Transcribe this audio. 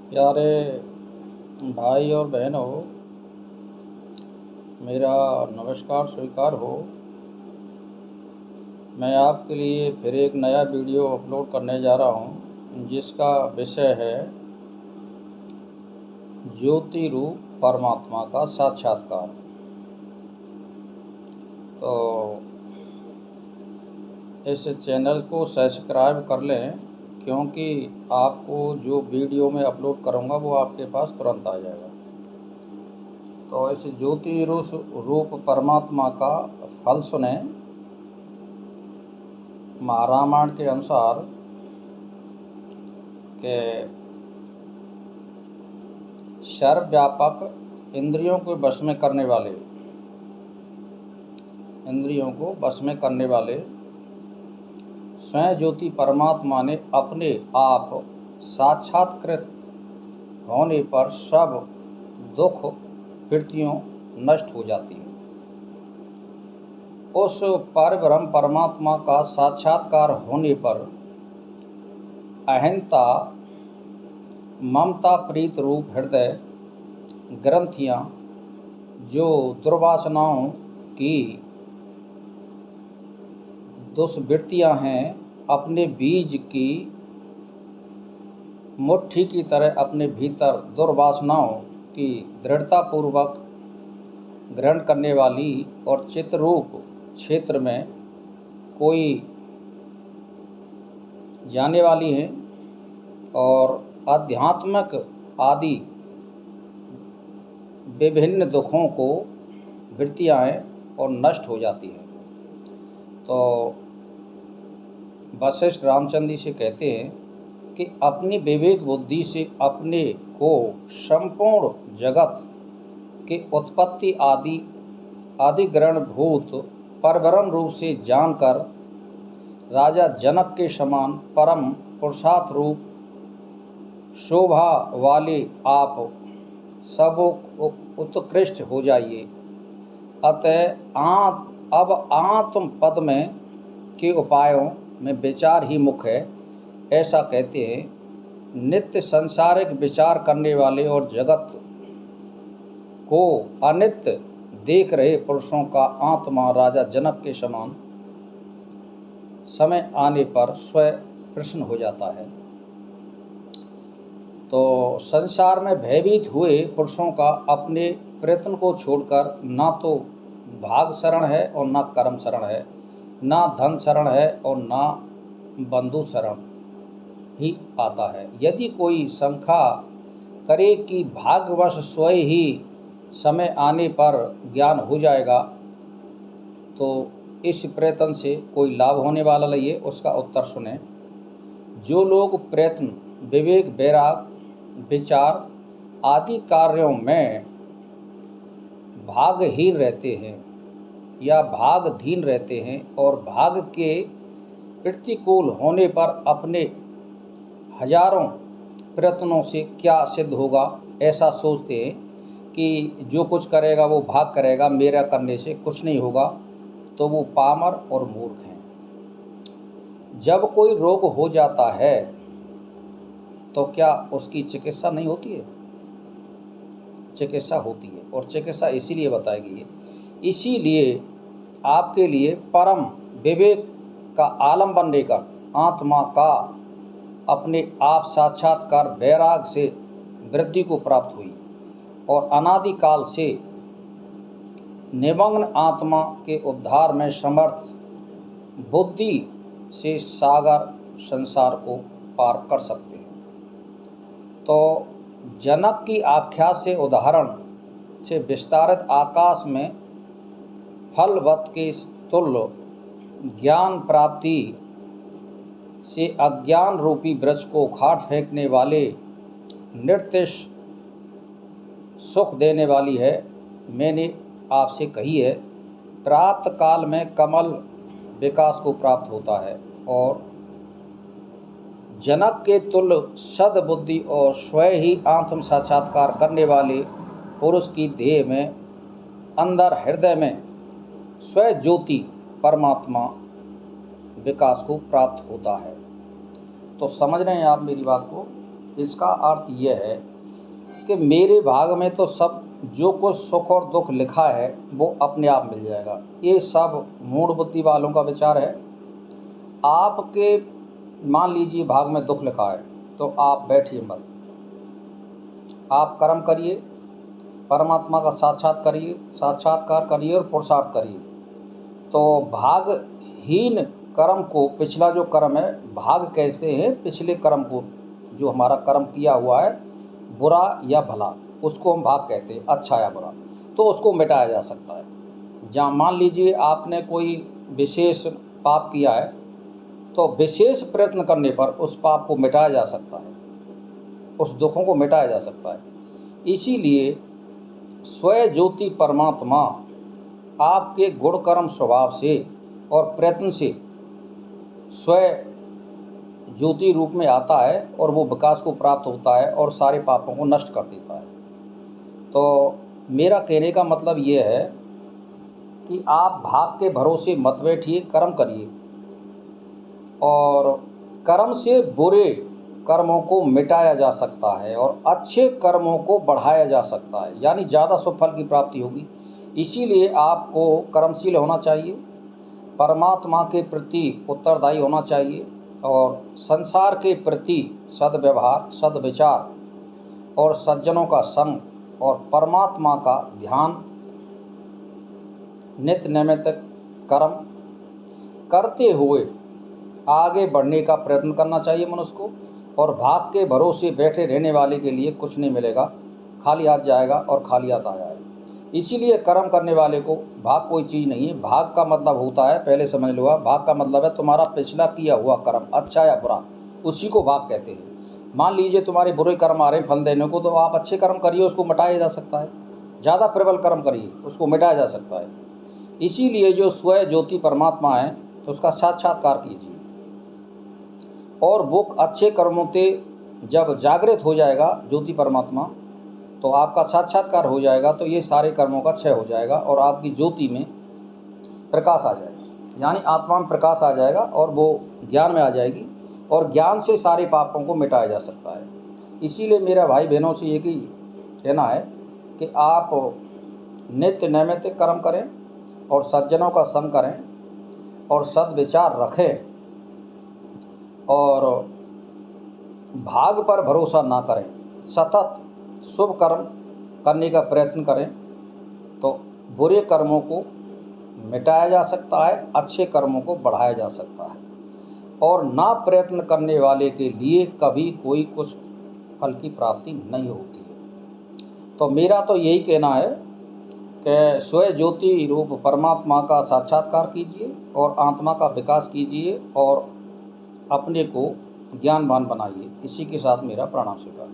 प्यारे भाई और बहनों, मेरा नमस्कार स्वीकार हो। मैं आपके लिए फिर एक नया वीडियो अपलोड करने जा रहा हूँ, जिसका विषय है ज्योति रूप परमात्मा का साक्षात्कार। तो इस चैनल को सब्सक्राइब कर लें, क्योंकि आपको जो वीडियो मैं अपलोड करूँगा वो आपके पास तुरंत आ जाएगा। तो इस ज्योति रूप परमात्मा का फल सुने। महारामायण के अनुसार के सर्वव्यापक इंद्रियों को वश में करने वाले स्वयं ज्योति परमात्मा ने अपने आप साक्षात्कृत होने पर सब दुख वृत्तियों नष्ट हो जाती हैं। उस परब्रह्म परमात्मा का साक्षात्कार होने पर अहंता ममता प्रीत रूप हृदय ग्रंथियाँ, जो दुर्वासनाओं की दुष्वृत्तियाँ हैं, अपने बीज की मुट्ठी की तरह अपने भीतर दुर्वासनाओं की दृढ़तापूर्वक ग्रहण करने वाली और चित्तरूप क्षेत्र में कोई जाने वाली हैं, और आध्यात्मिक आदि विभिन्न दुखों को वृत्तियाँ हैं और नष्ट हो जाती हैं। तो वशिष्ठ रामचंद्र जी से कहते हैं कि अपनी विवेक बुद्धि से अपने को संपूर्ण जगत के उत्पत्ति आदि ग्रहणभूत परब्रह्म रूप से जानकर राजा जनक के समान परम पुरुषार्थ रूप शोभा वाले आप सब उत्कृष्ट हो जाइए। अतः अब आत्म पद में के उपायों में विचार ही मुख्य है, ऐसा कहते हैं। नित्य संसारिक विचार करने वाले और जगत को अनित्य देख रहे पुरुषों का आत्मा राजा जनक के समान समय आने पर स्वयं प्रसन्न हो जाता है। तो संसार में भयभीत हुए पुरुषों का अपने प्रयत्न को छोड़कर ना तो भाग शरण है और ना कर्म शरण है, ना धन शरण है और ना बंधु शरण ही आता है। यदि कोई शंका करे कि भाग्यवश स्वयं ही समय आने पर ज्ञान हो जाएगा, तो इस प्रयत्न से कोई लाभ होने वाला नहीं है। उसका उत्तर सुने। जो लोग प्रयत्न, विवेक, वैराग, विचार आदि कार्यों में भागहीन रहते हैं या भागधीन रहते हैं और भाग के प्रतिकूल होने पर अपने हजारों प्रयत्नों से क्या सिद्ध होगा, ऐसा सोचते हैं कि जो कुछ करेगा वो भाग करेगा, मेरा करने से कुछ नहीं होगा, तो वो पामर और मूर्ख हैं। जब कोई रोग हो जाता है तो क्या उसकी चिकित्सा नहीं होती है? चिकित्सा होती है, और चिकित्सा इसीलिए बताई गई है। इसीलिए आपके लिए परम विवेक का आलम्बन लेकर आत्मा का अपने आप साक्षात्कार वैराग से वृद्धि को प्राप्त हुई, और अनादिकाल से निमग्न आत्मा के उद्धार में समर्थ बुद्धि से सागर संसार को पार कर सकते हैं। तो जनक की आख्या से उदाहरण से विस्तारित आकाश में फलवत के तुल्य ज्ञान प्राप्ति से अज्ञान रूपी वृक्ष को उखाड़ फेंकने वाले नित्य सुख देने वाली है, मैंने आपसे कही है। प्रातः काल में कमल विकास को प्राप्त होता है, और जनक के तुल्य सद्बुद्धि और स्वयं ही आत्म साक्षात्कार करने वाले पुरुष की देह में अंदर हृदय में स्वयं ज्योति परमात्मा विकास को प्राप्त होता है। तो समझ रहे हैं आप मेरी बात को? इसका अर्थ यह है कि मेरे भाग में तो सब जो कुछ सुख और दुख लिखा है वो अपने आप मिल जाएगा। ये सब मूढ़ बुद्धि वालों का विचार है। आपके मान लीजिए भाग में दुख लिखा है तो आप बैठिए मत, आप कर्म करिए, परमात्मा का साक्षात्कार करिए और पुरुषार्थ करिए। तो भागहीन कर्म को, पिछला जो कर्म है, भाग कैसे है, पिछले कर्म को, जो हमारा कर्म किया हुआ है बुरा या भला, उसको हम भाग कहते हैं, अच्छा या बुरा, तो उसको मिटाया जा सकता है। जहाँ मान लीजिए आपने कोई विशेष पाप किया है तो विशेष प्रयत्न करने पर उस पाप को मिटाया जा सकता है, उस दुखों को मिटाया जा सकता है। इसीलिए स्वयं ज्योति परमात्मा आपके गुण कर्म स्वभाव से और प्रयत्न से स्वयं ज्योति रूप में आता है और वो विकास को प्राप्त होता है और सारे पापों को नष्ट कर देता है। तो मेरा कहने का मतलब ये है कि आप भाग के भरोसे मत बैठिए, कर्म करिए और कर्म से बुरे कर्मों को मिटाया जा सकता है और अच्छे कर्मों को बढ़ाया जा सकता है, यानी ज़्यादा शुभ फल की प्राप्ति होगी। इसीलिए आपको कर्मशील होना चाहिए, परमात्मा के प्रति उत्तरदायी होना चाहिए और संसार के प्रति सद्व्यवहार, सद्विचार और सज्जनों का संग और परमात्मा का ध्यान, नित्य नैमित्तिक कर्म करते हुए आगे बढ़ने का प्रयत्न करना चाहिए मनुष्य को। और भाग के भरोसे बैठे रहने वाले के लिए कुछ नहीं मिलेगा, खाली हाथ जाएगा और खाली हाथ आएगा। इसीलिए कर्म करने वाले को भाग कोई चीज़ नहीं है। भाग का मतलब होता है, पहले समझ लो, भाग का मतलब है तुम्हारा पिछला किया हुआ कर्म, अच्छा या बुरा, उसी को भाग कहते हैं। मान लीजिए तुम्हारे बुरे कर्म आ रहे हैं फल देने को, तो आप अच्छे कर्म करिए, उसको मिटाया जा सकता है। ज़्यादा प्रबल कर्म करिए, उसको मिटाया जा सकता है। इसीलिए जो स्वयं ज्योति परमात्मा है उसका साक्षात्कार कीजिए और वो अच्छे कर्मों से जब जागृत हो जाएगा ज्योति परमात्मा, तो आपका साक्षात्कार हो जाएगा, तो ये सारे कर्मों का क्षय हो जाएगा और आपकी ज्योति में प्रकाश आ जाएगा, यानी आत्मा में प्रकाश आ जाएगा और वो ज्ञान में आ जाएगी और ज्ञान से सारे पापों को मिटाया जा सकता है। इसीलिए मेरा भाई बहनों से ये कहना है कि आप नित्य नैमित्तिक कर्म करें और सज्जनों का संग करें और सद्विचार रखें और भाग पर भरोसा ना करें, सतत शुभ कर्म करने का प्रयत्न करें, तो बुरे कर्मों को मिटाया जा सकता है, अच्छे कर्मों को बढ़ाया जा सकता है। और ना प्रयत्न करने वाले के लिए कभी कोई कुछ फल की प्राप्ति नहीं होती है। तो मेरा तो यही कहना है कि स्वयं ज्योति रूप परमात्मा का साक्षात्कार कीजिए और आत्मा का विकास कीजिए और अपने को ज्ञानवान बनाइए। इसी के साथ मेरा प्रणाम स्वीकार।